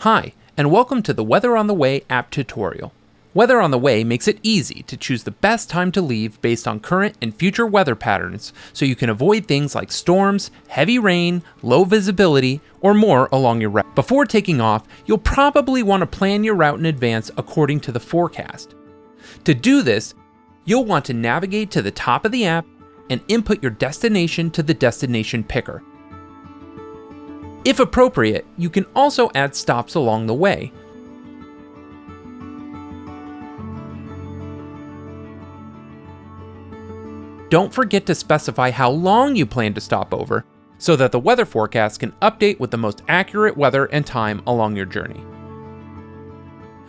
Hi, and welcome to the Weather on the Way app tutorial. Weather on the Way makes it easy to choose the best time to leave based on current and future weather patterns so you can avoid things like storms, heavy rain, low visibility, or more along your route. Before taking off, you'll probably want to plan your route in advance according to the forecast. To do this, you'll want to navigate to the top of the app and input your destination to the destination picker. If appropriate, you can also add stops along the way. Don't forget to specify how long you plan to stop over so that the weather forecast can update with the most accurate weather and time along your journey.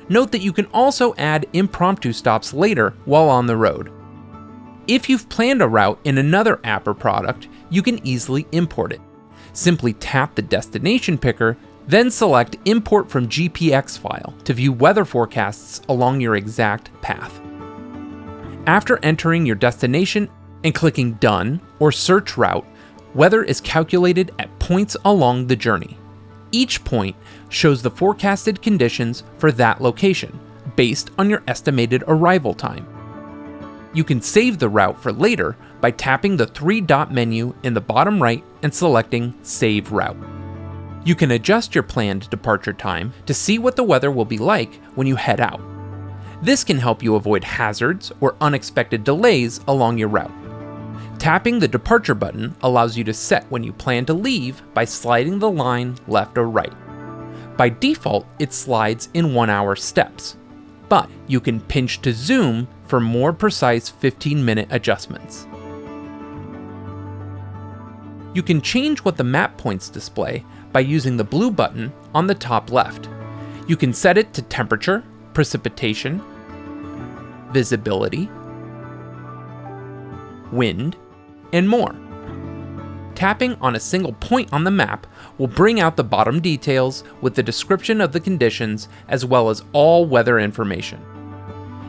Note that you can also add impromptu stops later while on the road. If you've planned a route in another app or product, you can easily import it. Simply tap the destination picker, then select Import from GPX file to view weather forecasts along your exact path. After entering your destination and clicking Done or Search Route, weather is calculated at points along the journey. Each point shows the forecasted conditions for that location, based on your estimated arrival time. You can save the route for later by tapping the three-dot menu in the bottom right and selecting Save Route. You can adjust your planned departure time to see what the weather will be like when you head out. This can help you avoid hazards or unexpected delays along your route. Tapping the departure button allows you to set when you plan to leave by sliding the line left or right. By default, it slides in 1-hour steps, but you can pinch to zoom for more precise 15-minute adjustments. You can change what the map points display by using the blue button on the top left. You can set it to temperature, precipitation, visibility, wind, and more. Tapping on a single point on the map will bring out the bottom details with the description of the conditions as well as all weather information.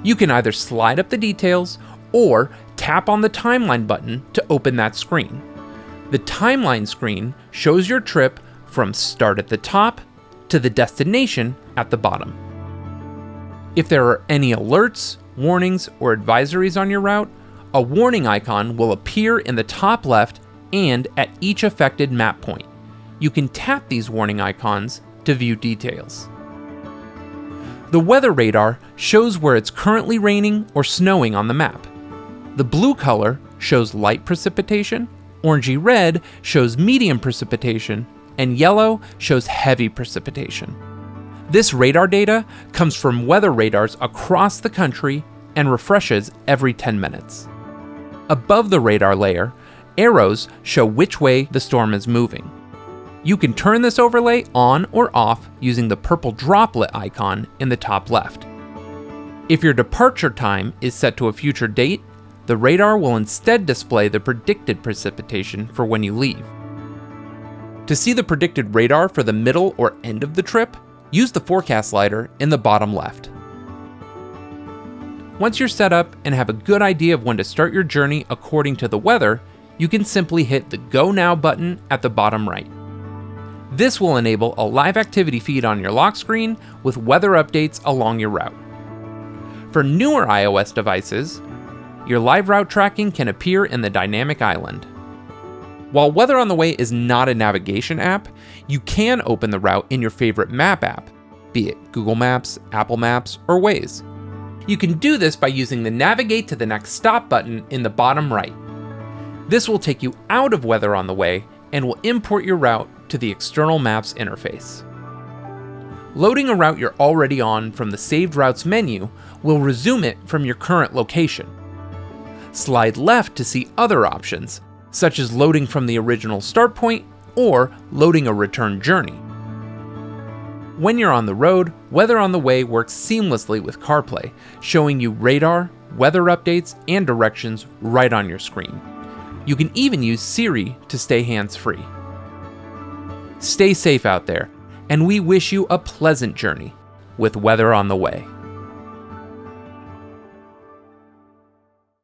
You can either slide up the details or tap on the timeline button to open that screen. The timeline screen shows your trip from start at the top to the destination at the bottom. If there are any alerts, warnings, or advisories on your route, a warning icon will appear in the top left and at each affected map point. You can tap these warning icons to view details. The weather radar shows where it's currently raining or snowing on the map. The blue color shows light precipitation, orangey red shows medium precipitation, and yellow shows heavy precipitation. This radar data comes from weather radars across the country and refreshes every 10 minutes. Above the radar layer, arrows show which way the storm is moving. You can turn this overlay on or off using the purple droplet icon in the top left. If your departure time is set to a future date, the radar will instead display the predicted precipitation for when you leave. To see the predicted radar for the middle or end of the trip, use the forecast slider in the bottom left. Once you're set up and have a good idea of when to start your journey according to the weather, you can simply hit the Go Now button at the bottom right. This will enable a live activity feed on your lock screen with weather updates along your route. For newer iOS devices, your live route tracking can appear in the dynamic island. While Weather on the Way is not a navigation app, you can open the route in your favorite map app, be it Google Maps, Apple Maps, or Waze. You can do this by using the Navigate to the Next Stop button in the bottom right. This will take you out of Weather on the Way and will import your route to the external maps interface. Loading a route you're already on from the Saved Routes menu will resume it from your current location. Slide left to see other options, such as loading from the original start point or loading a return journey. When you're on the road, Weather on the Way works seamlessly with CarPlay, showing you radar, weather updates, and directions right on your screen. You can even use Siri to stay hands-free. Stay safe out there, and we wish you a pleasant journey with Weather on the Way.